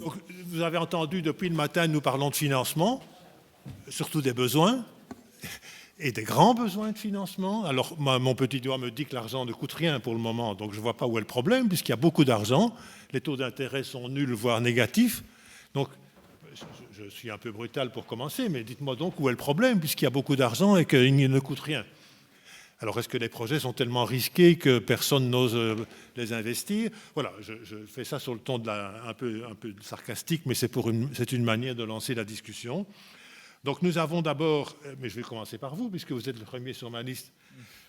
Donc, vous avez entendu, depuis le matin, nous parlons de financement, surtout des besoins, et des grands besoins de financement. Alors, mon petit doigt me dit que l'argent ne coûte rien pour le moment, donc je ne vois pas où est le problème, puisqu'il y a beaucoup d'argent, les taux d'intérêt sont nuls, voire négatifs. Donc, je suis un peu brutal pour commencer, mais dites-moi donc où est le problème, puisqu'il y a beaucoup d'argent et qu'il ne coûte rien. Alors, est-ce que les projets sont tellement risqués que personne n'ose les investir? Voilà, je fais ça sur le ton un peu sarcastique, mais c'est une manière de lancer la discussion. Donc, nous avons d'abord, mais je vais commencer par vous, puisque vous êtes le premier sur ma liste,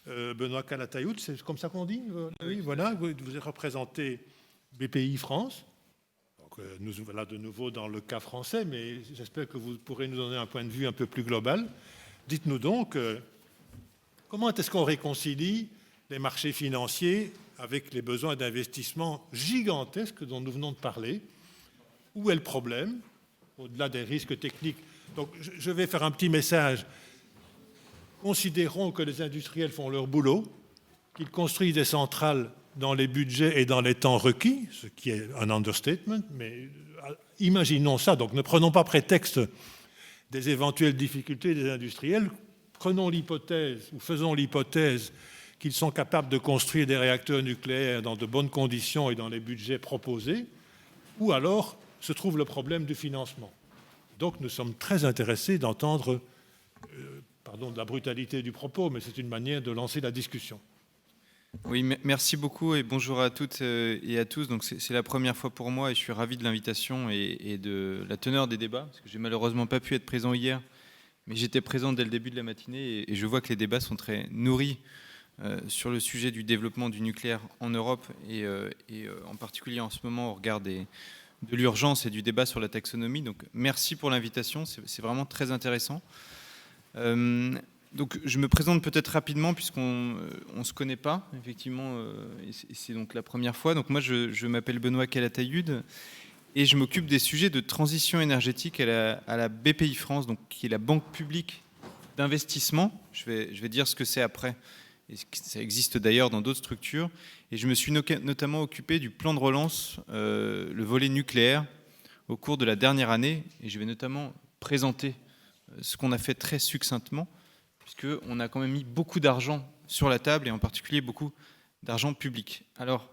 Benoît Calatayud, c'est comme ça qu'on dit? Oui, voilà, vous avez représenté BPI France. Donc, nous voilà de nouveau dans le cas français, mais j'espère que vous pourrez nous donner un point de vue un peu plus global. Dites-nous donc... comment est-ce qu'on réconcilie les marchés financiers avec les besoins d'investissement gigantesques dont nous venons de parler? Où est le problème, au-delà des risques techniques? Donc, je vais faire un petit message. Considérons que les industriels font leur boulot, qu'ils construisent des centrales dans les budgets et dans les temps requis, ce qui est un understatement, mais imaginons ça. Donc, ne prenons pas prétexte des éventuelles difficultés des industriels. Prenons l'hypothèse, ou faisons l'hypothèse qu'ils sont capables de construire des réacteurs nucléaires dans de bonnes conditions et dans les budgets proposés, ou alors se trouve le problème du financement. Donc nous sommes très intéressés d'entendre, pardon de la brutalité du propos, mais c'est une manière de lancer la discussion. Oui, merci beaucoup et bonjour à toutes et à tous. Donc c'est la première fois pour moi et je suis ravi de l'invitation et de la teneur des débats, parce que j'ai malheureusement pas pu être présent hier. Mais j'étais présent dès le début de la matinée et je vois que les débats sont très nourris sur le sujet du développement du nucléaire en Europe et en particulier en ce moment au regard de l'urgence et du débat sur la taxonomie. Donc merci pour l'invitation, c'est vraiment très intéressant. Donc je me présente peut-être rapidement puisqu'on ne se connaît pas, effectivement, et c'est donc la première fois. Donc moi je m'appelle Benoît Calatayud. Et je m'occupe des sujets de transition énergétique à la BPI France, donc, qui est la banque publique d'investissement. Je vais dire ce que c'est après. Et ça existe d'ailleurs dans d'autres structures. Et je me suis notamment occupé du plan de relance, le volet nucléaire, au cours de la dernière année. Et je vais notamment présenter ce qu'on a fait très succinctement, puisqu'on a quand même mis beaucoup d'argent sur la table, et en particulier beaucoup d'argent public. Alors,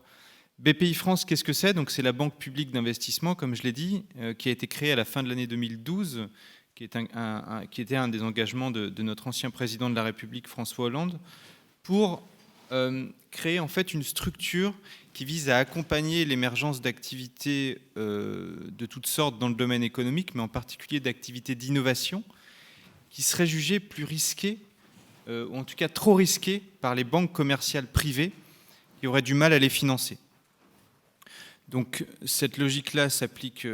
BPI France, qu'est-ce que c'est? Donc c'est la banque publique d'investissement, comme je l'ai dit, qui a été créée à la fin de l'année 2012, qui était un des engagements de notre ancien président de la République, François Hollande, pour créer en fait une structure qui vise à accompagner l'émergence d'activités de toutes sortes dans le domaine économique, mais en particulier d'activités d'innovation, qui seraient jugées plus risquées, ou en tout cas trop risquées, par les banques commerciales privées, qui auraient du mal à les financer. Donc cette logique-là s'applique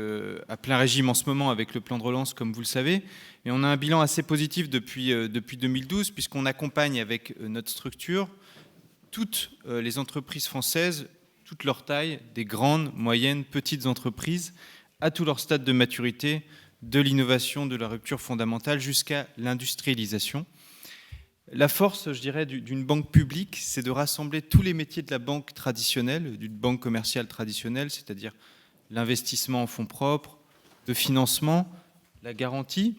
à plein régime en ce moment avec le plan de relance, comme vous le savez. Et on a un bilan assez positif depuis 2012, puisqu'on accompagne avec notre structure toutes les entreprises françaises, toutes leurs tailles, des grandes, moyennes, petites entreprises, à tous leurs stades de maturité, de l'innovation, de la rupture fondamentale jusqu'à l'industrialisation. La force, je dirais, d'une banque publique, c'est de rassembler tous les métiers de la banque traditionnelle, d'une banque commerciale traditionnelle, c'est-à-dire l'investissement en fonds propres, le financement, la garantie,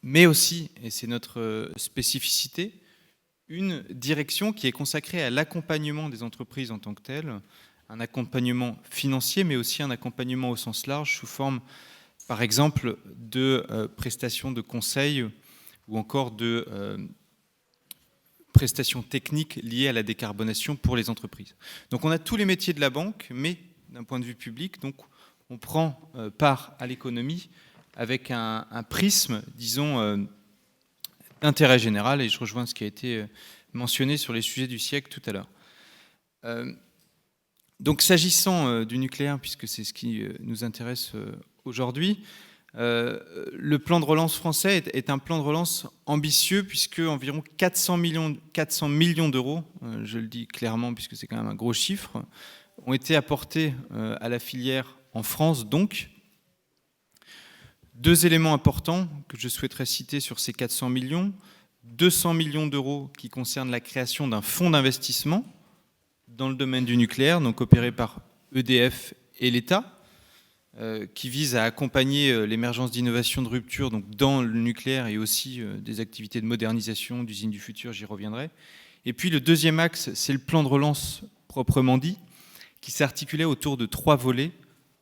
mais aussi, et c'est notre spécificité, une direction qui est consacrée à l'accompagnement des entreprises en tant que telles, un accompagnement financier, mais aussi un accompagnement au sens large, sous forme, par exemple, de prestations de conseil ou encore de prestations techniques liées à la décarbonation pour les entreprises. Donc on a tous les métiers de la banque, mais d'un point de vue public, donc on prend part à l'économie avec un prisme, disons, d'intérêt général, et je rejoins ce qui a été mentionné sur les sujets du siècle tout à l'heure. Donc s'agissant du nucléaire, puisque c'est ce qui nous intéresse aujourd'hui, le plan de relance français est un plan de relance ambitieux, puisque environ 400 millions d'euros, je le dis clairement puisque c'est quand même un gros chiffre, ont été apportés à la filière en France. Donc, deux éléments importants que je souhaiterais citer sur ces 400 millions. 200 millions d'euros qui concernent la création d'un fonds d'investissement dans le domaine du nucléaire, donc opéré par EDF et l'État, qui vise à accompagner l'émergence d'innovations de rupture donc dans le nucléaire et aussi des activités de modernisation d'usines du futur, j'y reviendrai. Et puis le deuxième axe, c'est le plan de relance proprement dit, qui s'articulait autour de 3 volets.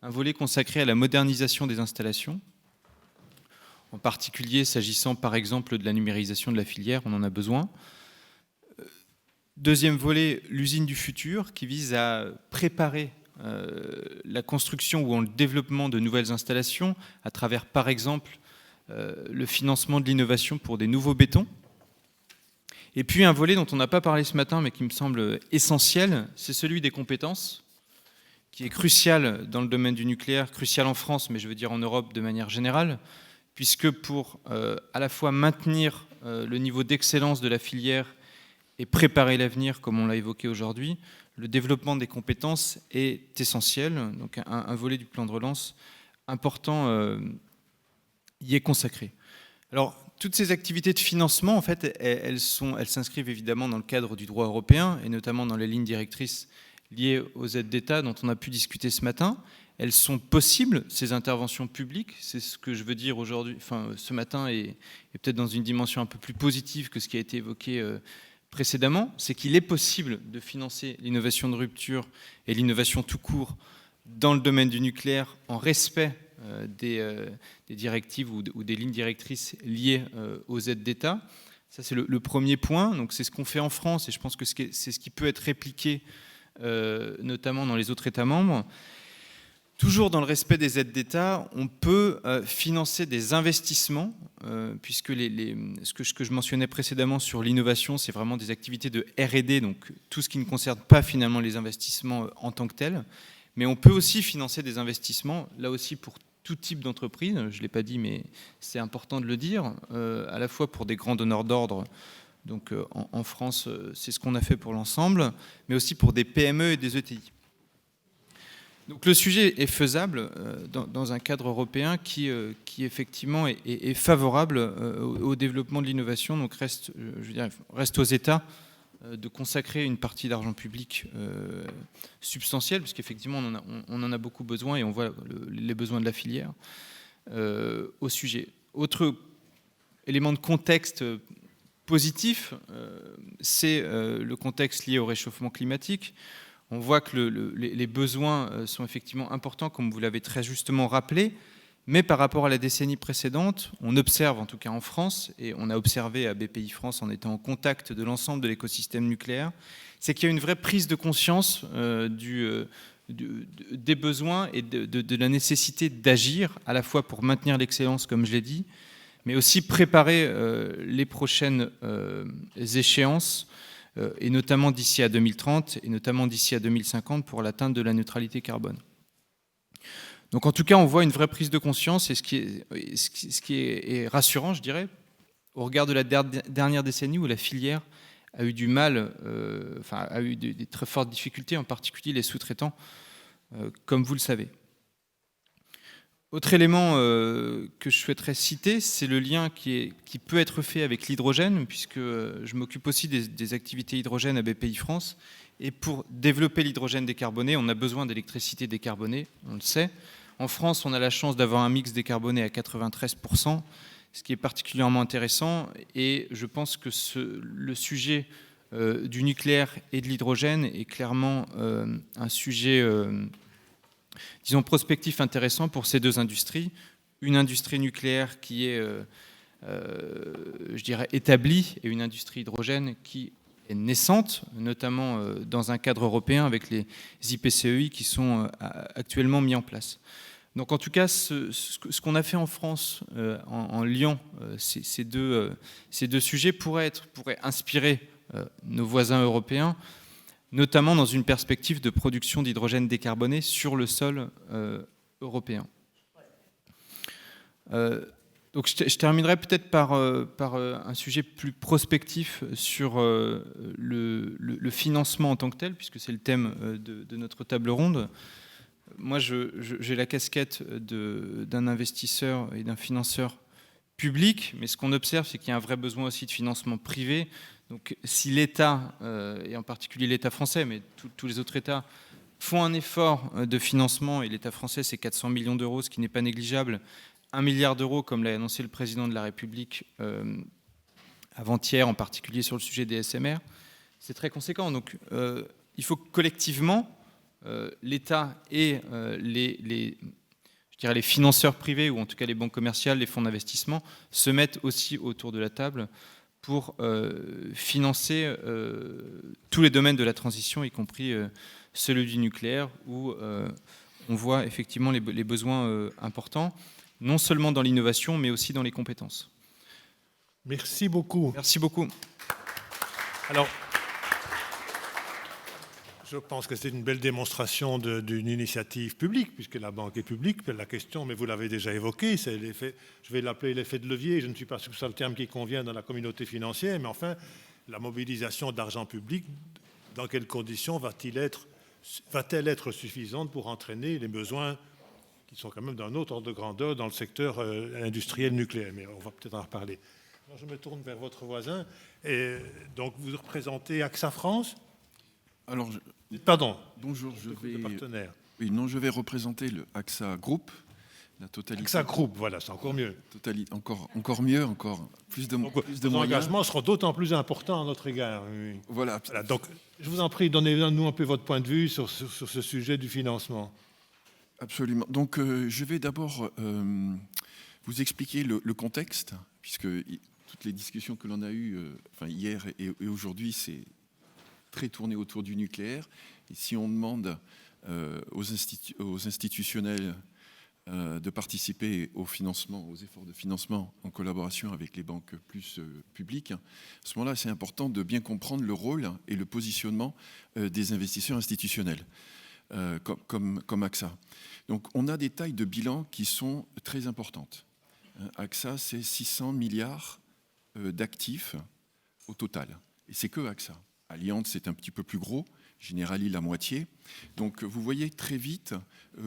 Un volet consacré à la modernisation des installations, en particulier s'agissant par exemple de la numérisation de la filière, on en a besoin. Deuxième volet, l'usine du futur, qui vise à préparer la construction ou le développement de nouvelles installations à travers par exemple le financement de l'innovation pour des nouveaux bétons. Et puis un volet dont on n'a pas parlé ce matin mais qui me semble essentiel, c'est celui des compétences, qui est crucial dans le domaine du nucléaire, crucial en France, mais je veux dire en Europe de manière générale, puisque pour à la fois maintenir le niveau d'excellence de la filière et préparer l'avenir, comme on l'a évoqué aujourd'hui, le développement des compétences est essentiel. Donc un volet du plan de relance important y est consacré. Alors, toutes ces activités de financement, en fait, elles s'inscrivent évidemment dans le cadre du droit européen, et notamment dans les lignes directrices liées aux aides d'État dont on a pu discuter ce matin. Elles sont possibles, ces interventions publiques, c'est ce que je veux dire aujourd'hui, enfin ce matin, et peut-être dans une dimension un peu plus positive que ce qui a été évoqué précédemment, c'est qu'il est possible de financer l'innovation de rupture et l'innovation tout court dans le domaine du nucléaire en respect des directives ou des lignes directrices liées aux aides d'État. Ça, c'est le premier point. Donc, c'est ce qu'on fait en France et je pense que c'est ce qui peut être répliqué notamment dans les autres États membres. Toujours dans le respect des aides d'État, on peut financer des investissements, puisque ce que je mentionnais précédemment sur l'innovation, c'est vraiment des activités de R&D, donc tout ce qui ne concerne pas finalement les investissements en tant que tels. Mais on peut aussi financer des investissements, là aussi pour tout type d'entreprise, je ne l'ai pas dit, mais c'est important de le dire, à la fois pour des grands donneurs d'ordre. Donc en France, c'est ce qu'on a fait pour l'ensemble, mais aussi pour des PME et des ETI. Donc le sujet est faisable dans un cadre européen qui effectivement est favorable au développement de l'innovation. Donc reste aux États de consacrer une partie d'argent public substantielle, puisqu'effectivement on en a beaucoup besoin et on voit les besoins de la filière au sujet. Autre élément de contexte positif, c'est le contexte lié au réchauffement climatique. On voit que les besoins sont effectivement importants, comme vous l'avez très justement rappelé, mais par rapport à la décennie précédente, on observe, en tout cas en France, et on a observé à BPI France en étant en contact de l'ensemble de l'écosystème nucléaire, c'est qu'il y a une vraie prise de conscience des besoins et de la nécessité d'agir, à la fois pour maintenir l'excellence, comme je l'ai dit, mais aussi préparer les prochaines échéances, et notamment d'ici à 2030 et notamment d'ici à 2050 pour l'atteinte de la neutralité carbone. Donc en tout cas, on voit une vraie prise de conscience et ce qui est rassurant, je dirais, au regard de la dernière décennie où la filière a eu du mal, a eu des très fortes difficultés, en particulier les sous-traitants, comme vous le savez. Autre élément que je souhaiterais citer, c'est le lien qui peut être fait avec l'hydrogène, puisque je m'occupe aussi des activités hydrogène à BPI France. Et pour développer l'hydrogène décarboné, on a besoin d'électricité décarbonée, on le sait. En France, on a la chance d'avoir un mix décarboné à 93%, ce qui est particulièrement intéressant. Et je pense que le sujet du nucléaire et de l'hydrogène est clairement un sujet disons, prospectif intéressant pour ces deux industries. Une industrie nucléaire qui est, je dirais, établie et une industrie hydrogène qui est naissante, notamment dans un cadre européen avec les IPCEI qui sont actuellement mis en place. Donc en tout cas, ce qu'on a fait en France en liant ces deux sujets pourrait inspirer nos voisins européens, notamment dans une perspective de production d'hydrogène décarboné sur le sol européen. Donc je terminerai peut-être par un sujet plus prospectif sur le financement en tant que tel, puisque c'est le thème de notre table ronde. Moi, j'ai la casquette d'un investisseur et d'un financeur public, mais ce qu'on observe, c'est qu'il y a un vrai besoin aussi de financement privé. Donc si l'État, et en particulier l'État français, mais tous les autres États, font un effort de financement, et l'État français, c'est 400 millions d'euros, ce qui n'est pas négligeable, 1 milliard d'euros, comme l'a annoncé le président de la République avant-hier, en particulier sur le sujet des SMR. C'est très conséquent. Donc, il faut que collectivement, l'État et les financeurs privés, ou en tout cas les banques commerciales, les fonds d'investissement, se mettent aussi autour de la table pour financer tous les domaines de la transition, y compris celui du nucléaire, où on voit effectivement les besoins importants, non seulement dans l'innovation, mais aussi dans les compétences. Merci beaucoup. Merci beaucoup. Alors, je pense que c'est une belle démonstration d'une initiative publique, puisque la banque est publique. La question, mais vous l'avez déjà évoqué, c'est l'effet, je vais l'appeler l'effet de levier, je ne suis pas sûr que ce soit le terme qui convient dans la communauté financière, mais enfin, la mobilisation d'argent public, dans quelles conditions va-t-elle être suffisante pour entraîner les besoins qui sont quand même d'un autre ordre de grandeur dans le secteur industriel nucléaire, mais on va peut-être en reparler. Alors, je me tourne vers votre voisin, et donc vous représentez AXA France. Alors, Pardon. bonjour, je je vais représenter le AXA Group, la totalité. AXA Group, voilà, c'est encore mieux. Encore mieux, encore plus de moyens. Vos engagements seront d'autant plus importants à notre égard. Oui. Voilà. Donc, je vous en prie, donnez-nous un peu votre point de vue sur ce sujet du financement. Absolument. Donc, je vais d'abord vous expliquer le contexte, puisque toutes les discussions que l'on a eues hier et aujourd'hui, c'est très tourné autour du nucléaire. Et si on demande aux institutionnels de participer au financement, aux efforts de financement en collaboration avec les banques plus publiques, à ce moment-là, c'est important de bien comprendre le rôle et le positionnement des investisseurs institutionnels, comme AXA. Donc, on a des tailles de bilan qui sont très importantes. AXA, c'est 600 milliards d'actifs au total. Et c'est que AXA. Allianz, c'est un petit peu plus gros, Generali, la moitié. Donc, vous voyez très vite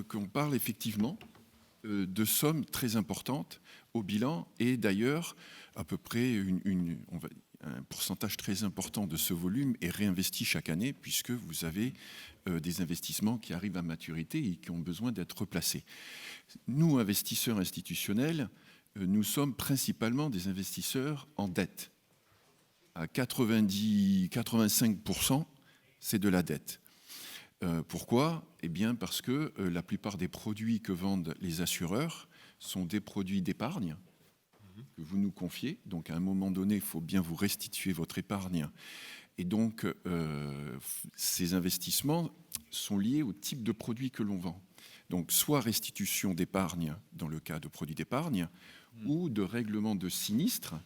qu'on parle effectivement de sommes très importantes au bilan, et d'ailleurs, à peu près un pourcentage très important de ce volume est réinvesti chaque année, puisque vous avez des investissements qui arrivent à maturité et qui ont besoin d'être replacés. Nous, investisseurs institutionnels, nous sommes principalement des investisseurs en dette. À 85%, c'est de la dette. Pourquoi ? Eh bien parce que la plupart des produits que vendent les assureurs sont des produits d'épargne que vous nous confiez. Donc à un moment donné, il faut bien vous restituer votre épargne. Et donc ces investissements sont liés au type de produit que l'on vend. Donc soit restitution d'épargne dans le cas de produits d'épargne, ou de règlement de sinistres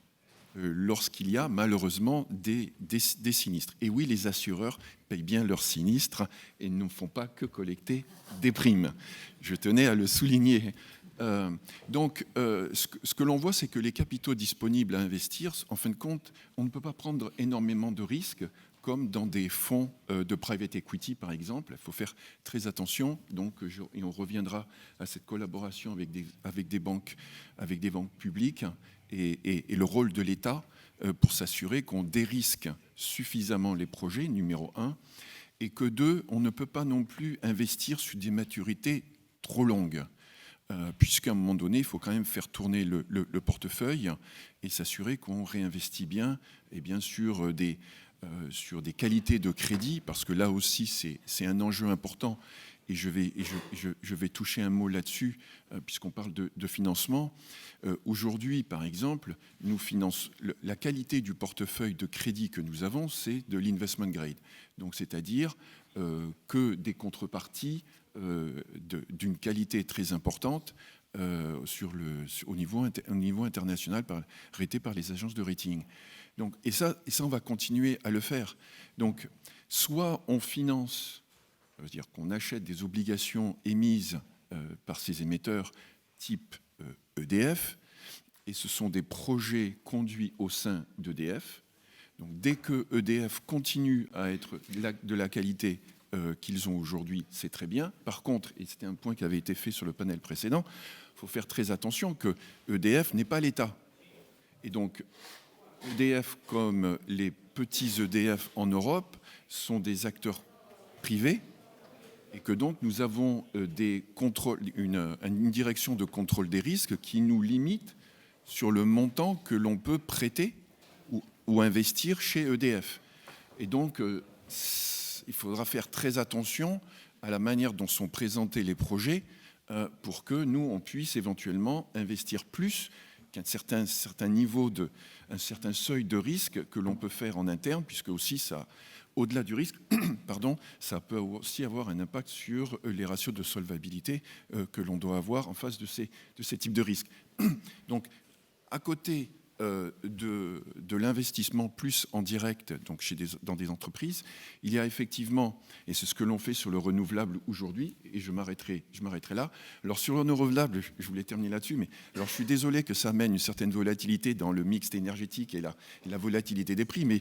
lorsqu'il y a malheureusement des sinistres. Et oui, les assureurs payent bien leurs sinistres et ne font pas que collecter des primes. Je tenais à le souligner. Donc, ce que l'on voit, c'est que les capitaux disponibles à investir, en fin de compte, on ne peut pas prendre énormément de risques, comme dans des fonds de private equity, par exemple. Il faut faire très attention. Donc, et on reviendra à cette collaboration avec des banques publiques et le rôle de l'État pour s'assurer qu'on dérisque suffisamment les projets, numéro 1, et que 2, on ne peut pas non plus investir sur des maturités trop longues. Puisqu'à un moment donné, il faut quand même faire tourner le portefeuille et s'assurer qu'on réinvestit bien, et bien sur des qualités de crédit, parce que là aussi, c'est un enjeu important. Et je vais toucher un mot là-dessus, puisqu'on parle de financement. Aujourd'hui, par exemple, la qualité du portefeuille de crédit que nous avons, c'est de l'investment grade. Donc, c'est-à-dire que des contreparties d'une qualité très importante au niveau international raté par les agences de rating. Donc, et ça, on va continuer à le faire. Donc, soit on finance, ça veut dire qu'on achète des obligations émises par ces émetteurs type EDF, et ce sont des projets conduits au sein d'EDF. Donc, dès que EDF continue à être de la qualité qu'ils ont aujourd'hui, c'est très bien. Par contre, et c'était un point qui avait été fait sur le panel précédent, il faut faire très attention que EDF n'est pas l'État. Et donc, EDF, comme les petits EDF en Europe, sont des acteurs privés Et que donc nous avons une direction de contrôle des risques qui nous limite sur le montant que l'on peut prêter ou investir chez EDF. Et donc, il faudra faire très attention à la manière dont sont présentés les projets pour que nous, on puisse éventuellement investir plus qu'un certain niveau, un certain seuil de risque que l'on peut faire en interne, puisque aussi ça, au-delà du risque, pardon, ça peut aussi avoir un impact sur les ratios de solvabilité que l'on doit avoir en face de ces types de risques. Donc, à côté de l'investissement plus en direct, donc dans des entreprises, il y a effectivement, et c'est ce que l'on fait sur le renouvelable aujourd'hui, et je m'arrêterai là. Alors sur le renouvelable, je voulais terminer là-dessus, mais alors je suis désolé que ça amène une certaine volatilité dans le mix énergétique et la volatilité des prix, mais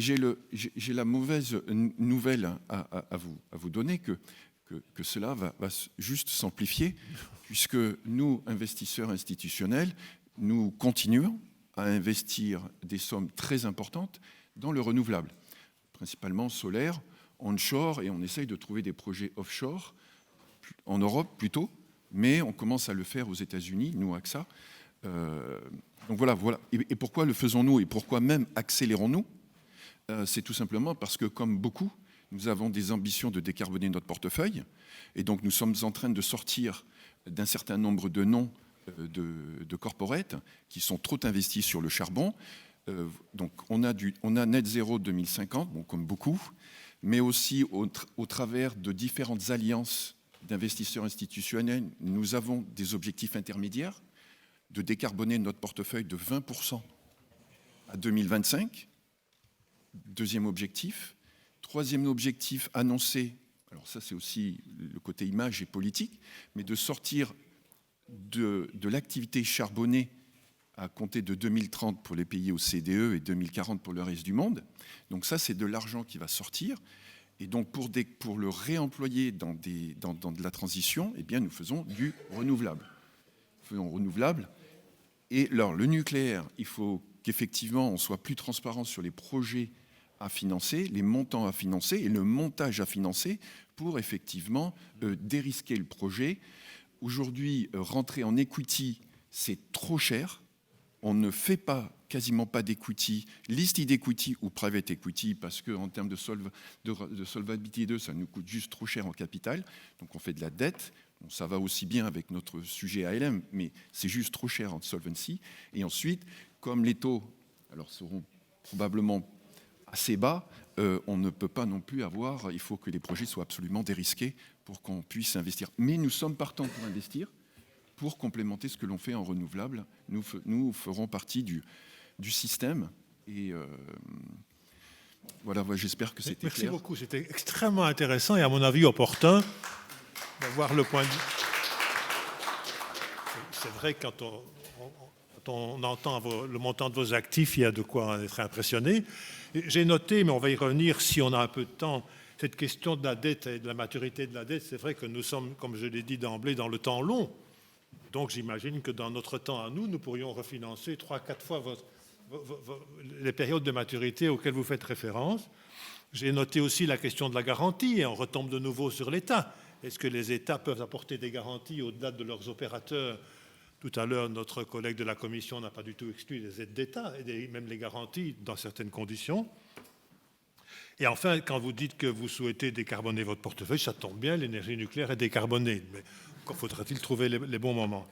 j'ai la mauvaise nouvelle à vous donner que cela va juste s'amplifier, puisque nous, investisseurs institutionnels, nous continuons à investir des sommes très importantes dans le renouvelable, principalement solaire, onshore, et on essaye de trouver des projets offshore, en Europe plutôt, mais on commence à le faire aux États-Unis, nous, AXA. Donc voilà. Et pourquoi le faisons-nous et pourquoi même accélérons-nous? C'est tout simplement parce que, comme beaucoup, nous avons des ambitions de décarboner notre portefeuille, et donc nous sommes en train de sortir d'un certain nombre de noms de corporates qui sont trop investis sur le charbon. Donc on a net zéro 2050, bon, comme beaucoup, mais aussi au travers de différentes alliances d'investisseurs institutionnels, nous avons des objectifs intermédiaires de décarboner notre portefeuille de 20% à 2025. Deuxième objectif. Troisième objectif annoncé, alors ça c'est aussi le côté image et politique, mais de sortir de l'activité charbonnée à compter de 2030 pour les pays OCDE et 2040 pour le reste du monde. Donc ça, c'est de l'argent qui va sortir. Et donc pour le réemployer dans de la transition, eh bien, nous faisons du renouvelable. Et alors, le nucléaire, il faut qu'effectivement, on soit plus transparent sur les projets à financer, les montants à financer et le montage à financer pour effectivement dérisquer le projet. Aujourd'hui, rentrer en equity, c'est trop cher. On ne fait quasiment pas d'equity, listed equity ou private equity, parce qu'en termes de solvabilité, ça nous coûte juste trop cher en capital. Donc on fait de la dette. Bon, ça va aussi bien avec notre sujet ALM, mais c'est juste trop cher en solvency. Et ensuite, comme les taux seront probablement assez bas, on ne peut pas non plus il faut que les projets soient absolument dérisqués pour qu'on puisse investir. Mais nous sommes partants pour investir, pour complémenter ce que l'on fait en renouvelable. Nous ferons partie du système. Et voilà, j'espère que c'était clair. Merci beaucoup, c'était extrêmement intéressant et à mon avis opportun d'avoir le point de vue. C'est vrai que quand on entend le montant de vos actifs, il y a de quoi en être impressionné. J'ai noté, mais on va y revenir si on a un peu de temps, cette question de la dette et de la maturité de la dette. C'est vrai que nous sommes, comme je l'ai dit d'emblée, dans le temps long. Donc j'imagine que dans notre temps à nous pourrions refinancer 3-4 fois les périodes de maturité auxquelles vous faites référence. J'ai noté aussi la question de la garantie, et on retombe de nouveau sur l'État. Est-ce que les États peuvent apporter des garanties au-delà de leurs opérateurs? Tout à l'heure, notre collègue de la Commission n'a pas du tout exclu les aides d'État, et même les garanties dans certaines conditions. Et enfin, quand vous dites que vous souhaitez décarboner votre portefeuille, ça tombe bien, l'énergie nucléaire est décarbonée. Mais faudra-t-il trouver les bons moments?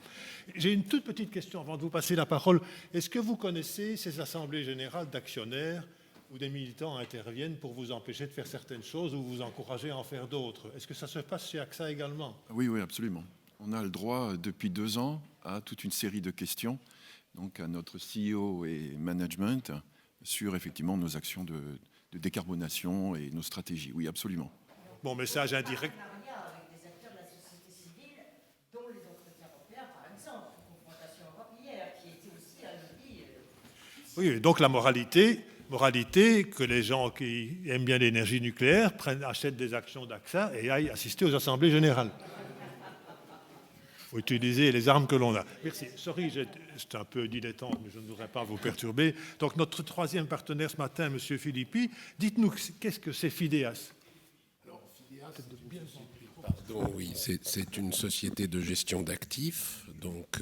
J'ai une toute petite question avant de vous passer la parole. Est-ce que vous connaissez ces assemblées générales d'actionnaires où des militants interviennent pour vous empêcher de faire certaines choses ou vous encourager à en faire d'autres? Est-ce que ça se passe chez AXA également? Oui, absolument. On a le droit, depuis 2 ans, à toute une série de questions, donc à notre CEO et management, sur effectivement nos actions de décarbonation et nos stratégies. Oui, absolument. Bon, message indirect. Avec des acteurs de la société civile, dont les entretiens européens, par exemple, confrontation Europe hier, qui était aussi un lobby. Oui, donc la moralité, que les gens qui aiment bien l'énergie nucléaire achètent des actions d'AXA et aillent assister aux assemblées générales. Il faut utiliser les armes que l'on a. Merci. Sorry, j'étais un peu dilettante, mais je ne voudrais pas vous perturber. Donc notre troisième partenaire ce matin, M. Philippi, dites-nous qu'est-ce que c'est FIDEAS? Alors, FIDEAS, c'est une société Pardon, oui, c'est une société de gestion d'actifs, donc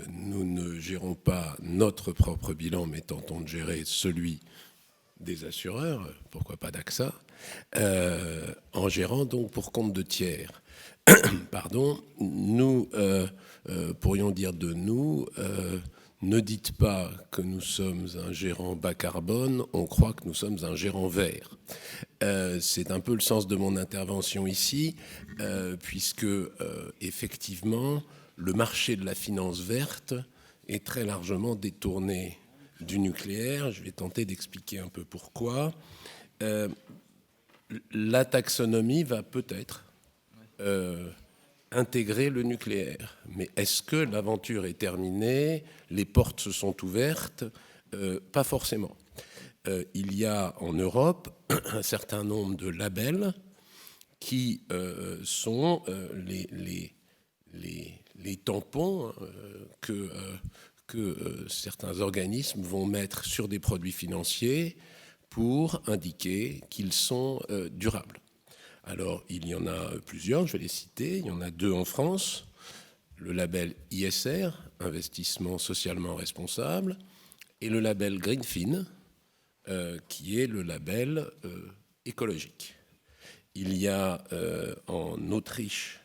nous ne gérons pas notre propre bilan, mais tentons de gérer celui des assureurs, pourquoi pas d'AXA, en gérant donc pour compte de tiers. Pardon, nous pourrions dire de nous, ne dites pas que nous sommes un gérant bas carbone, on croit que nous sommes un gérant vert. C'est un peu le sens de mon intervention ici, puisque effectivement, le marché de la finance verte est très largement détourné du nucléaire. Je vais tenter d'expliquer un peu pourquoi. La taxonomie va peut-être intégrer le nucléaire. Mais est-ce que l'aventure est terminée? Les portes se sont ouvertes? Pas forcément. Il y a en Europe un certain nombre de labels qui sont les tampons que certains organismes vont mettre sur des produits financiers pour indiquer qu'ils sont durables. Alors, il y en a plusieurs, je vais les citer. Il y en a 2 en France. Le label ISR, Investissement socialement responsable, et le label Greenfin, qui est le label écologique. Il y a en Autriche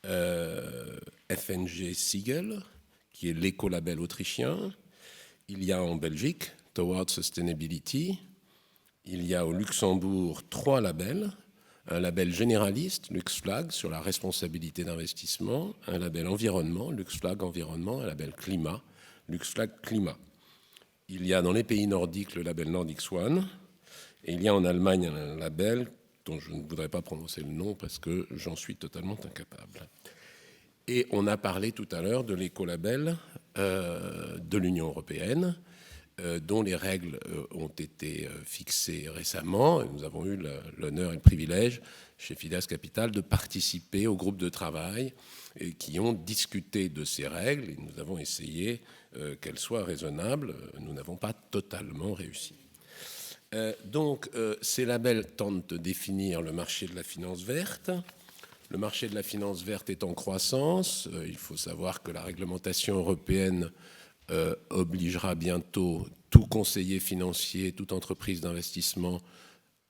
FNG Siegel, qui est l'écolabel autrichien. Il y a en Belgique Towards Sustainability. Il y a au Luxembourg 3 labels. Un label généraliste, LuxFlag, sur la responsabilité d'investissement, un label environnement, LuxFlag environnement, un label climat, LuxFlag climat. Il y a dans les pays nordiques le label Nordic Swan, et il y a en Allemagne un label dont je ne voudrais pas prononcer le nom parce que j'en suis totalement incapable. Et on a parlé tout à l'heure de l'écolabel de l'Union européenne, dont les règles ont été fixées récemment. Nous avons eu l'honneur et le privilège chez Fidas Capital de participer au groupe de travail qui ont discuté de ces règles, et nous avons essayé qu'elles soient raisonnables. Nous n'avons pas totalement réussi. Donc ces labels tentent de définir le marché de la finance verte. Le marché de la finance verte est en croissance. Il faut savoir que la réglementation européenne obligera bientôt tout conseiller financier, toute entreprise d'investissement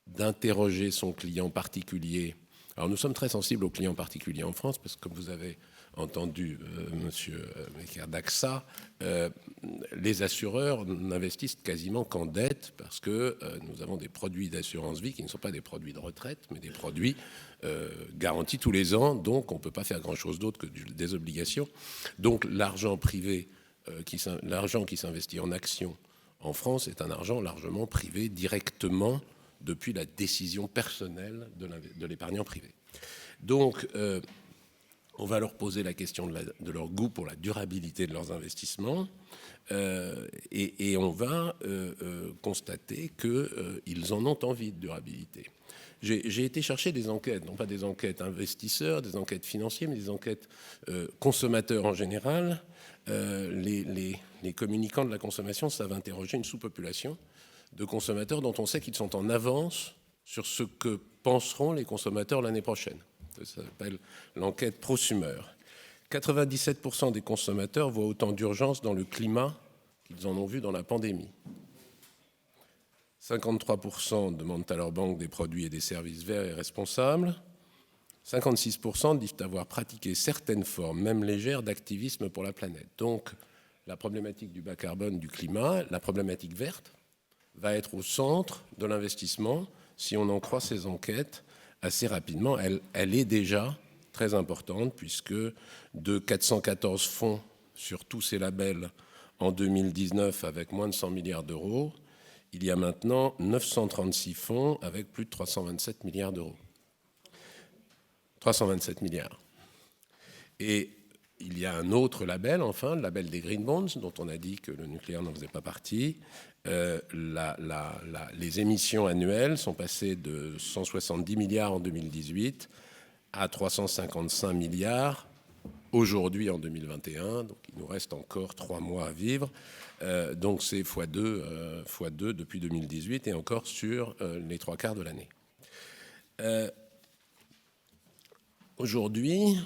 d'interroger son client particulier. Alors nous sommes très sensibles aux clients particuliers en France parce que comme vous avez entendu monsieur d'AXA, les assureurs n'investissent quasiment qu'en dette parce que nous avons des produits d'assurance vie qui ne sont pas des produits de retraite mais des produits garantis tous les ans, donc on ne peut pas faire grand-chose d'autre que des obligations. Donc l'argent privé, l'argent qui s'investit en actions en France est un argent largement privé directement depuis la décision personnelle de l'épargnant privé. Donc, on va leur poser la question de leur goût pour la durabilité de leurs investissements et on va constater qu'ils en ont envie de durabilité. J'ai été chercher des enquêtes, non pas des enquêtes investisseurs, des enquêtes financiers, mais des enquêtes consommateurs en général. Les communicants de la consommation savent interroger une sous-population de consommateurs dont on sait qu'ils sont en avance sur ce que penseront les consommateurs l'année prochaine. Ça s'appelle l'enquête prosumer. 97% des consommateurs voient autant d'urgence dans le climat qu'ils en ont vu dans la pandémie. 53% demandent à leur banque des produits et des services verts et responsables. 56% disent avoir pratiqué certaines formes, même légères, d'activisme pour la planète. Donc, la problématique du bas carbone, du climat, la problématique verte, va être au centre de l'investissement. Si on en croit ces enquêtes, assez rapidement, elle est déjà très importante, puisque de 414 fonds sur tous ces labels en 2019 avec moins de 100 milliards d'euros, il y a maintenant 936 fonds avec plus de 327 milliards d'euros. 327 milliards. Et il y a un autre label, enfin, le label des Green Bonds, dont on a dit que le nucléaire n'en faisait pas partie. Les émissions annuelles sont passées de 170 milliards en 2018 à 355 milliards aujourd'hui en 2021. Donc il nous reste encore 3 mois à vivre. Donc c'est x2 depuis 2018 et encore sur les 3 quarts de l'année. aujourd'hui,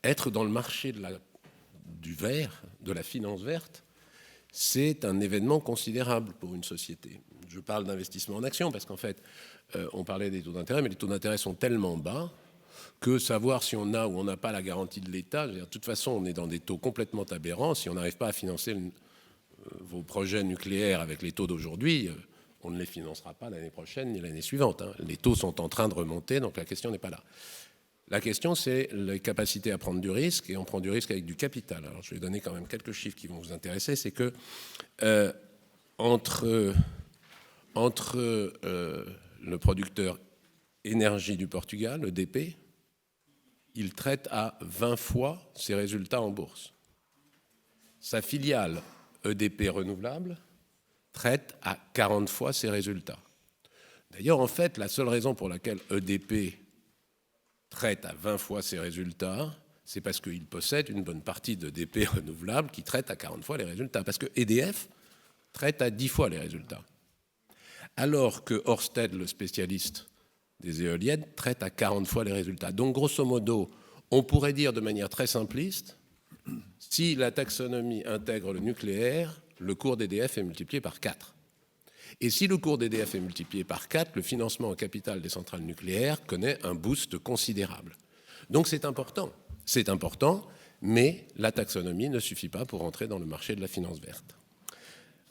être dans le marché du vert, de la finance verte, c'est un événement considérable pour une société. Je parle d'investissement en actions parce qu'en fait, on parlait des taux d'intérêt, mais les taux d'intérêt sont tellement bas que savoir si on a ou on n'a pas la garantie de l'État, de toute façon, on est dans des taux complètement aberrants. Si on n'arrive pas à financer vos projets nucléaires avec les taux d'aujourd'hui, on ne les financera pas l'année prochaine ni l'année suivante. Les taux sont en train de remonter, donc la question n'est pas là. La question, c'est la capacité à prendre du risque, et on prend du risque avec du capital. Alors, je vais donner quand même quelques chiffres qui vont vous intéresser. C'est que entre le producteur énergie du Portugal, EDP, il traite à 20 fois ses résultats en bourse. Sa filiale EDP Renouvelable traite à 40 fois ses résultats. D'ailleurs, en fait, la seule raison pour laquelle EDP traite à 20 fois ses résultats, c'est parce qu'il possède une bonne partie d'EDP Renouvelable qui traite à 40 fois les résultats. Parce que EDF traite à 10 fois les résultats. Alors que Ørsted, le spécialiste des éoliennes, traite à 40 fois les résultats. Donc, grosso modo, on pourrait dire de manière très simpliste, si la taxonomie intègre le nucléaire, le cours d'EDF est multiplié par 4. Et si le cours d'EDF est multiplié par 4, le financement en capital des centrales nucléaires connaît un boost considérable. Donc c'est important, mais la taxonomie ne suffit pas pour entrer dans le marché de la finance verte.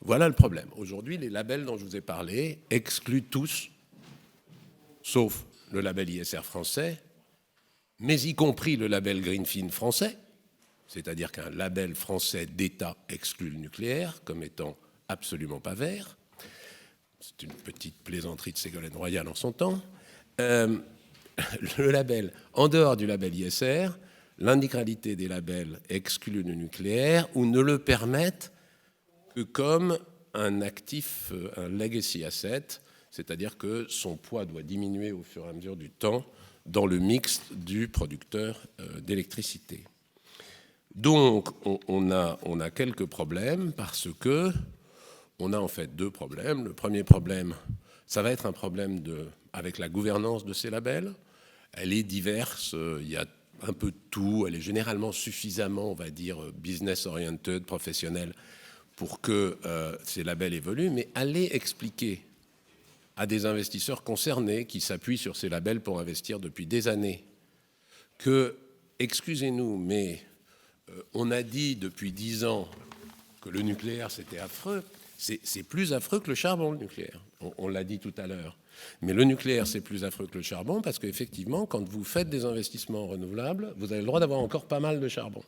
Voilà le problème. Aujourd'hui, les labels dont je vous ai parlé excluent tous, sauf le label ISR français, mais y compris le label Greenfin français, c'est-à-dire qu'un label français d'État exclut le nucléaire comme étant absolument pas vert. C'est une petite plaisanterie de Ségolène Royal en son temps. Le label, en dehors du label ISR, l'intégralité des labels exclut le nucléaire ou ne le permettent que comme un actif, un legacy asset, c'est-à-dire que son poids doit diminuer au fur et à mesure du temps dans le mix du producteur d'électricité. Donc, on a quelques problèmes parce que on a en fait deux problèmes. Le premier problème, ça va être un problème avec la gouvernance de ces labels. Elle est diverse, il y a un peu de tout, elle est généralement suffisamment, on va dire, business-oriented, professionnelle, pour que ces labels évoluent, mais allez expliquer à des investisseurs concernés qui s'appuient sur ces labels pour investir depuis des années que, excusez-nous, mais on a dit depuis 10 ans que le nucléaire c'était affreux. C'est plus affreux que le charbon, le nucléaire. On l'a dit tout à l'heure. Mais le nucléaire, c'est plus affreux que le charbon parce qu'effectivement, quand vous faites des investissements renouvelables, vous avez le droit d'avoir encore pas mal de charbon.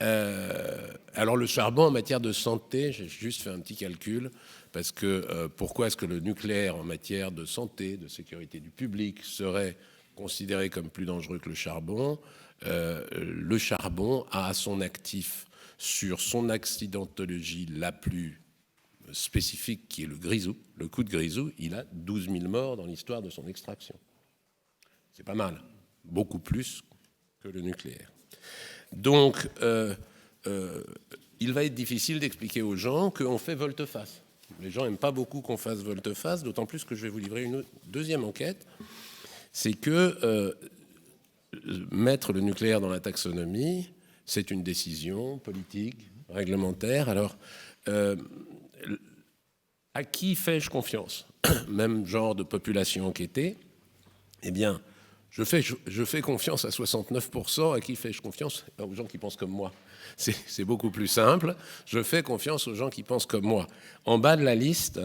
Alors le charbon, en matière de santé, j'ai juste fait un petit calcul, parce que pourquoi est-ce que le nucléaire, en matière de santé, de sécurité du public, serait considéré comme plus dangereux que le charbon? Le charbon a à son actif, sur son accidentologie la plus spécifique, qui est le grisou, le coup de grisou, il a 12 000 morts dans l'histoire de son extraction. C'est pas mal, beaucoup plus que le nucléaire. Donc, il va être difficile d'expliquer aux gens qu'on fait volte-face. Les gens n'aiment pas beaucoup qu'on fasse volte-face, d'autant plus que je vais vous livrer une deuxième enquête. C'est que mettre le nucléaire dans la taxonomie, c'est une décision politique, réglementaire. Alors, à qui fais-je confiance? Même genre de population enquêtée. Eh bien, je fais confiance à 69%. À qui fais-je confiance? Aux gens qui pensent comme moi. C'est beaucoup plus simple. Je fais confiance aux gens qui pensent comme moi. En bas de la liste,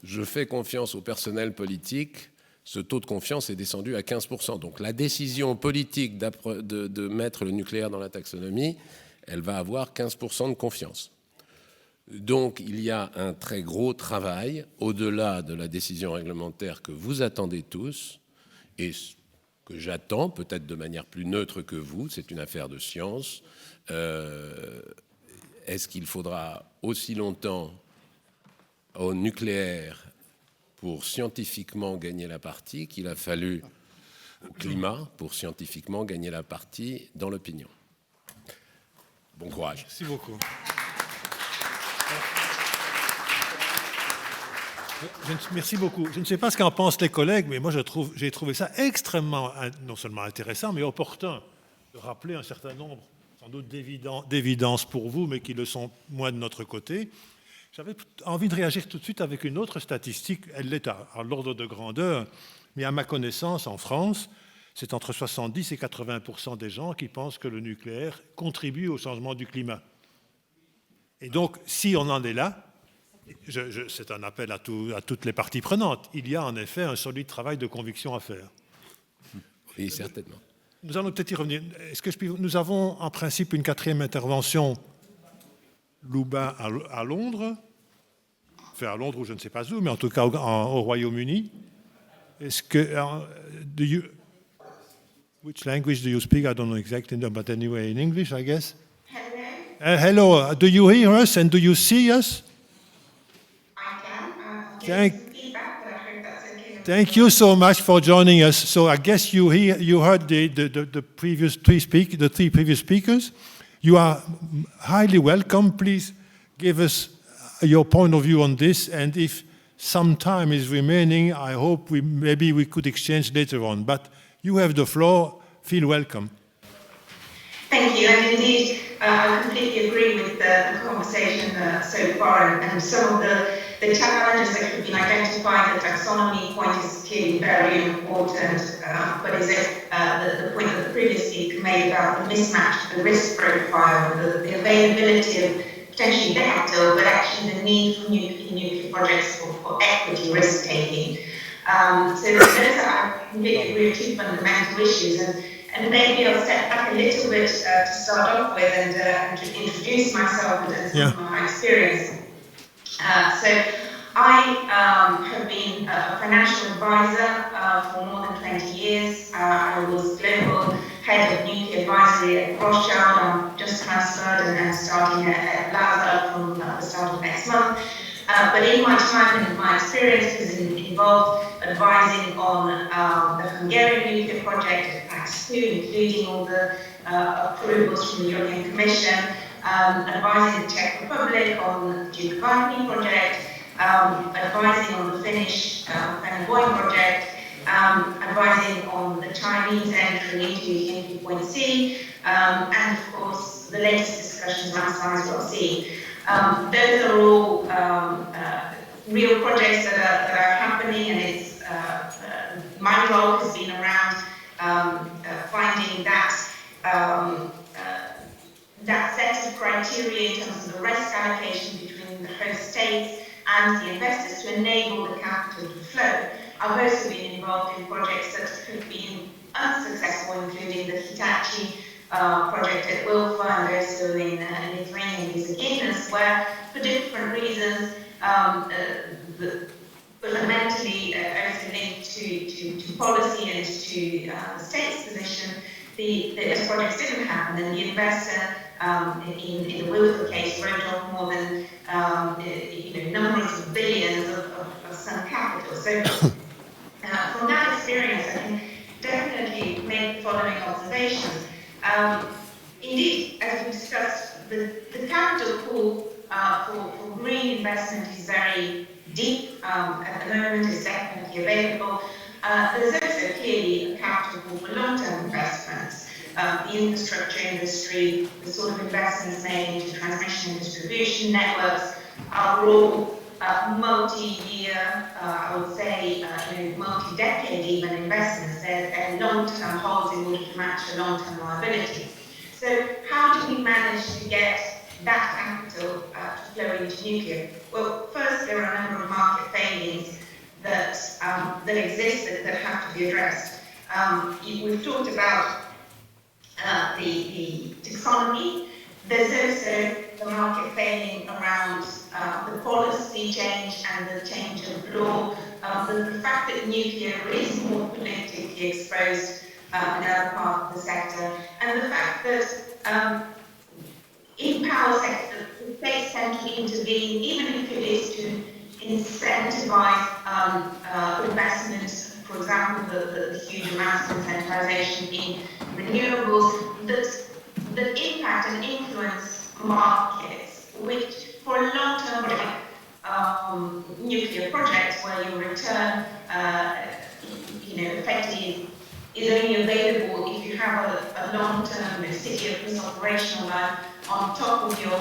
je fais confiance au personnel politique. Ce taux de confiance est descendu à 15%. Donc la décision politique de mettre le nucléaire dans la taxonomie, elle va avoir 15% de confiance. Donc il y a un très gros travail, au-delà de la décision réglementaire que vous attendez tous, et que j'attends peut-être de manière plus neutre que vous, c'est une affaire de science. Est-ce qu'il faudra aussi longtemps au nucléaire pour scientifiquement gagner la partie qu'il a fallu au climat pour scientifiquement gagner la partie dans l'opinion? Bon courage. Merci beaucoup. Merci beaucoup. Je ne sais pas ce qu'en pensent les collègues, mais moi j'ai trouvé ça extrêmement, non seulement intéressant, mais opportun de rappeler un certain nombre, sans doute d'évidences pour vous, mais qui le sont moins de notre côté. J'avais envie de réagir tout de suite avec une autre statistique. Elle est à l'ordre de grandeur, mais à ma connaissance, en France, c'est entre 70 et 80% des gens qui pensent que le nucléaire contribue au changement du climat. Et donc, si on en est là, c'est un appel à toutes les parties prenantes. Il y a en effet un solide travail de conviction à faire. Oui, certainement. Nous allons peut-être y revenir. Nous avons en principe une 4e intervention, Lubin à Londres, enfin à Londres ou je ne sais pas où, mais en tout cas au Royaume-Uni. Est-ce que... which language do you speak? I don't know exactly, but anyway, in English, I guess. Hello. Hello, do you hear us and do you see us? Thank you so much for joining us. So I guess you heard the previous three previous speakers. You are highly welcome. Please give us your point of view on this, and if some time is remaining, I hope maybe we could exchange later on. But you have the floor. Feel welcome. Thank you, and indeed, I completely agree with the conversation so far, and some of the challenges that have been identified. The taxonomy point is clearly very important, but is it the point that the previous speaker made about the mismatch, the risk profile, the availability of potentially capital, but actually the need for nuclear projects for equity risk taking. So those are, I completely agree with two fundamental issues, and maybe I'll step back a little bit to start off with and to introduce myself and some of my experience. So I have been a financial advisor for more than 20 years. I was global head of nuclear advisory at Rothschild. I'm just transferred and starting at Lazard from the start of next month. But in my time and my experience has involved advising on the Hungarian nuclear project at PAX-2, including all the approvals from the European Commission, advising the Czech Republic on the Dukovany project, advising on the Finnish Fenn-Boyne project, advising on the Chinese entry into Hinkley Point C, and of course the latest discussions around Sizewell C. Those are all real projects that are happening, and it's my role has been around finding that that set of criteria in terms of the risk allocation between the host states and the investors to enable the capital to flow. I've also been involved in projects that have been unsuccessful, including the Hitachi project at Wilfa and also in Lithuania and Visaginas, where for different reasons, fundamentally also linked to policy and to the state's position, those projects didn't happen, and the investor in the Wilfa case wrote off more than numbers of billions of some capital. So from that experience, I can definitely make the following observations. Indeed, as we discussed, the capital pool for green investment is very deep. At the moment, it's definitely available. There's also clearly a capital pool for long-term investments. The infrastructure industry, the sort of investments made into transmission and distribution networks are all multi-year, I would say, multi-decade even investments. They're long-term holds in order to match the long-term liability. So how do we manage to get that capital to flow into nuclear? Well, first, there are a number of market failings that exist that have to be addressed. We've talked about the taxonomy. There's also the market failing around the policy change and the change of law, the fact that nuclear is more politically exposed in other parts of the sector, and the fact that in power sector, the states tend to intervene, even if it is to incentivize investments, for example, the huge amounts of incentivization in renewables that impact and influence markets, which for a long-term project nuclear projects where your return, effectively is only available if you have a long-term 6 year plus operational life on top of your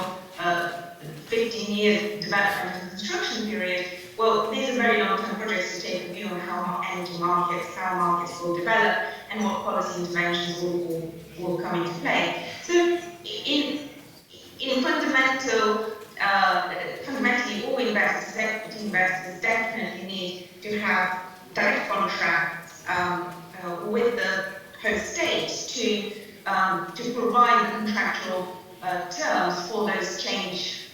15-year development and construction period. Well, these are very long-term projects to take a view on how markets will develop, and what policy interventions will come into play. So, fundamentally, all investors, equity investors, definitely need to have direct contracts with the host state to provide the contractual terms for those change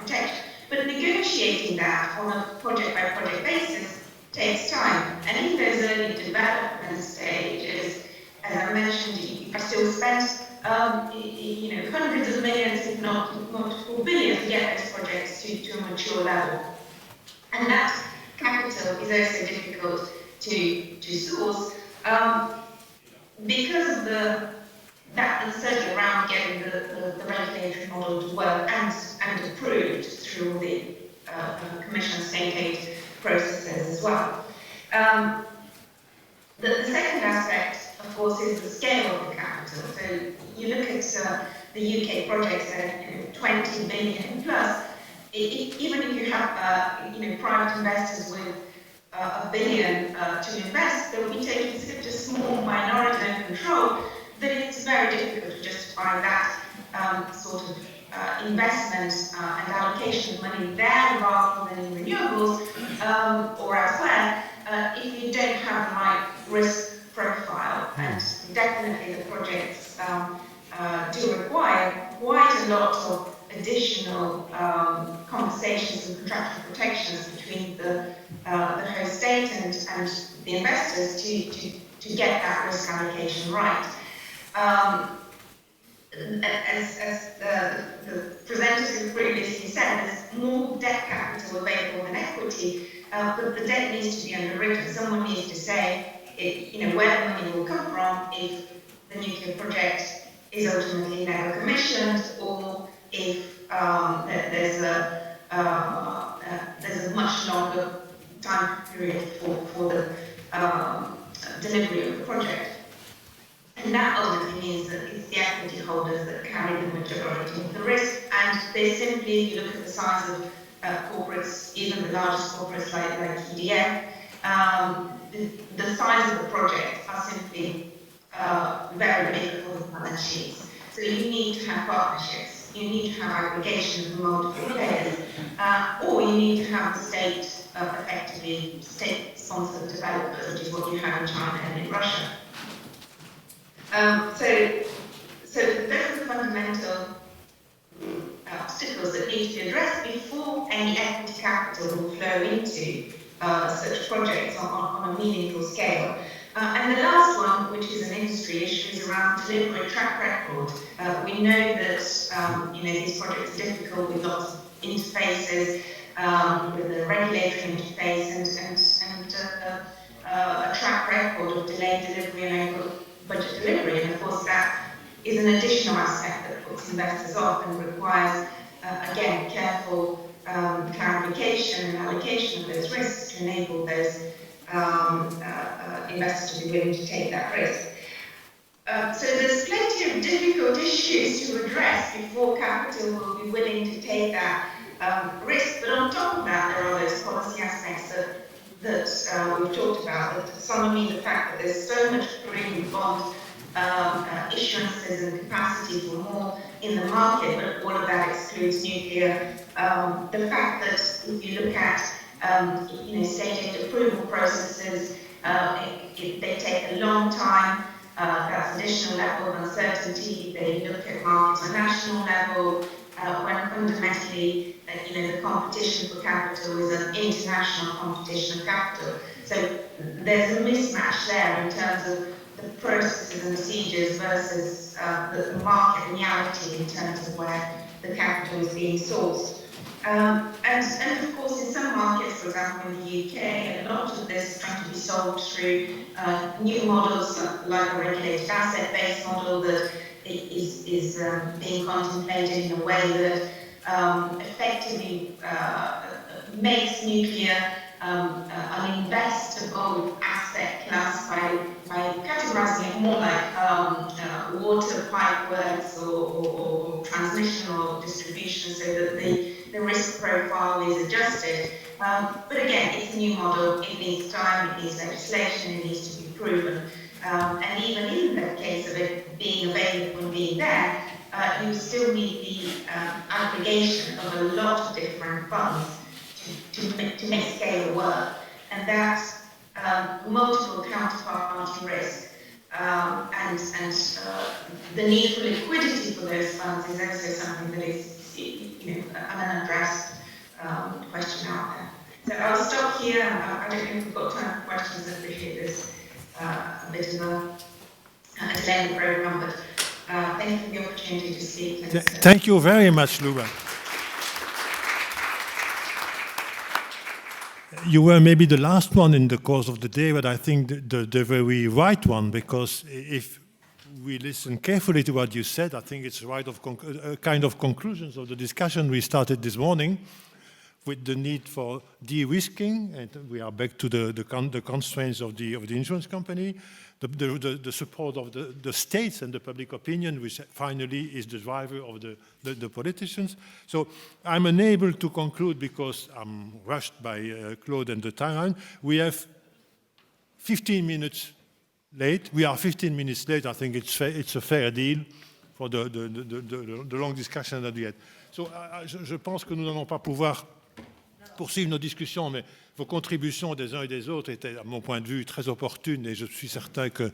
protection. But negotiating that on a project-by-project basis takes time. And in those early development stages, as I mentioned, you still spend hundreds of millions, if not multiple billions, to get those projects to a mature level. And that capital is also difficult to source because of that uncertainty around getting the regulatory model to work and approved through the Commission state aid processes as well. The second aspect, of course, is the scale of the capital. So you look at the UK projects at 20 billion plus. Even if you have private investors with $1 billion to invest, they will be taking such a small minority of control that it's very difficult to justify that sort of investment and allocation of money there rather than in renewables or elsewhere if you don't have the right risk profile. And definitely the projects do require quite a lot of additional conversations and contractual protections between the host state and the investors to get that risk allocation right. As the presenters have previously said, there's more debt capital available than equity, but the debt needs to be underwritten. Someone needs to say, where the money will come from if the nuclear project is ultimately never commissioned, or if there's a much longer time period for the delivery of the project. And that ultimately means that it's the equity holders that carry the majority of the risk. And they simply, if you look at the size of corporates, even the largest corporates like EDF, the size of the project are simply very big for the balance sheets. So you need to have partnerships, you need to have aggregation of multiple players, or you need to have the state, effectively state-sponsored developers, which is what you have in China and in Russia. So those are the fundamental obstacles that need to be addressed before any equity capital will flow into such projects on a meaningful scale. And the last one, which is an industry issue, is around delivery track record. We know that these projects are difficult with lots of interfaces, with a regulatory interface and a track record of delayed delivery and over budget delivery. And of course, that is an additional aspect that puts investors off and requires, again, careful clarification and allocation of those risks to enable those investors to be willing to take that risk. So there's plenty of difficult issues to address before capital will be willing to take that risk. But on top of that, there are those policy aspects that we've talked about, the taxonomy, the fact that there's so much green bond issuances and capacity for more in the market, but all of that excludes nuclear. The fact that if you look at state aid approval processes, they take a long time. That's additional level of uncertainty. They look at markets on a national level, when fundamentally, the competition for capital is an international competition of capital. So there's a mismatch there in terms of the processes and procedures versus the market reality in terms of where the capital is being sourced. And of course, in some markets, for example in the UK, a lot of this is trying to be solved through new models like a regulated asset-based model that is being contemplated in a way that effectively makes nuclear an investable asset class by categorizing it more like water pipe works or transmission or distribution, so that the risk profile is adjusted. But again, it's a new model, it needs time, it needs legislation, it needs to be proven. And even in the case of it being available and being there, you still need the aggregation of a lot of different funds to make scale work. And that's multiple counterparty risk. And the need for liquidity for those funds is also something that is, an unaddressed question out there. So I'll stop here. I don't know if we've got time for questions. I appreciate this a bit of a delay in the program, but thank you for the opportunity to speak. Thank you very much, Laura. You were maybe the last one in the course of the day, but I think the very right one, because if we listen carefully to what you said, I think it's right of kind of conclusions of the discussion we started this morning, with the need for de-risking, and we are back to the constraints of the insurance company, the support of the states and the public opinion, which finally is the driver of the politicians. So I'm unable to conclude because I'm rushed by Claude and the timeline. We have 15 minutes late. We are 15 minutes late. I think it's a fair deal for the long discussion that we had. So je pense que nous n'allons pas pouvoir poursuivre nos discussions, mais vos contributions des uns et des autres étaient, à mon point de vue, très opportunes et je suis certain que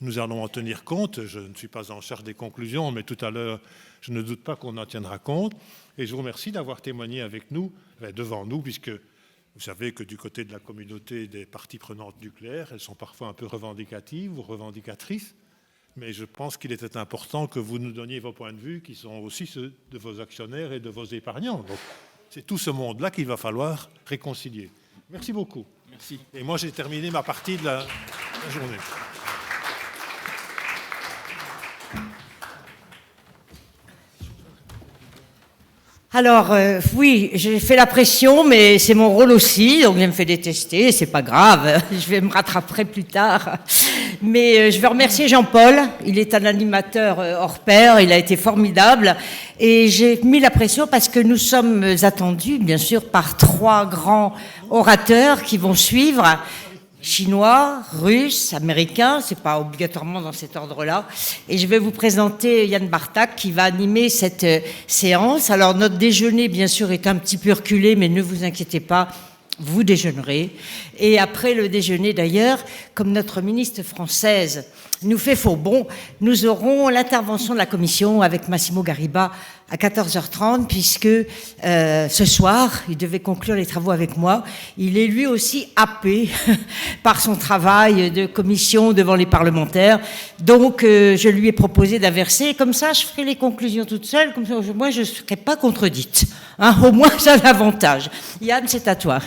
nous allons en tenir compte. Je ne suis pas en charge des conclusions, mais tout à l'heure, je ne doute pas qu'on en tiendra compte. Et je vous remercie d'avoir témoigné avec nous, devant nous, puisque vous savez que du côté de la communauté des parties prenantes nucléaires, elles sont parfois un peu revendicatives ou revendicatrices, mais je pense qu'il était important que vous nous donniez vos points de vue, qui sont aussi ceux de vos actionnaires et de vos épargnants. Donc, c'est tout ce monde-là qu'il va falloir réconcilier. Merci beaucoup. Merci. Et moi, j'ai terminé ma partie de la journée. Alors, oui, j'ai fait la pression, mais c'est mon rôle aussi, donc je me fais détester, c'est pas grave, je vais me rattraper plus tard. Mais je veux remercier Jean-Paul, il est un animateur hors pair, il a été formidable, et j'ai mis la pression parce que nous sommes attendus, bien sûr, par 3 grands orateurs qui vont suivre. Chinois, russes, américains, c'est pas obligatoirement dans cet ordre-là. Et je vais vous présenter Yann Bartak qui va animer cette séance. Alors notre déjeuner, bien sûr, est un petit peu reculé, mais ne vous inquiétez pas, vous déjeunerez. Et après le déjeuner, d'ailleurs, comme notre ministre française nous fait faux bon, nous aurons l'intervention de la commission avec Massimo Gariba à 14h30, puisque ce soir, il devait conclure les travaux avec moi. Il est lui aussi happé par son travail de commission devant les parlementaires. Donc, je lui ai proposé d'inverser. Comme ça, je ferai les conclusions toute seule. Comme ça, moi, je ne serai pas contredite. Hein, au moins, ça a l'avantage. Yann, c'est à toi.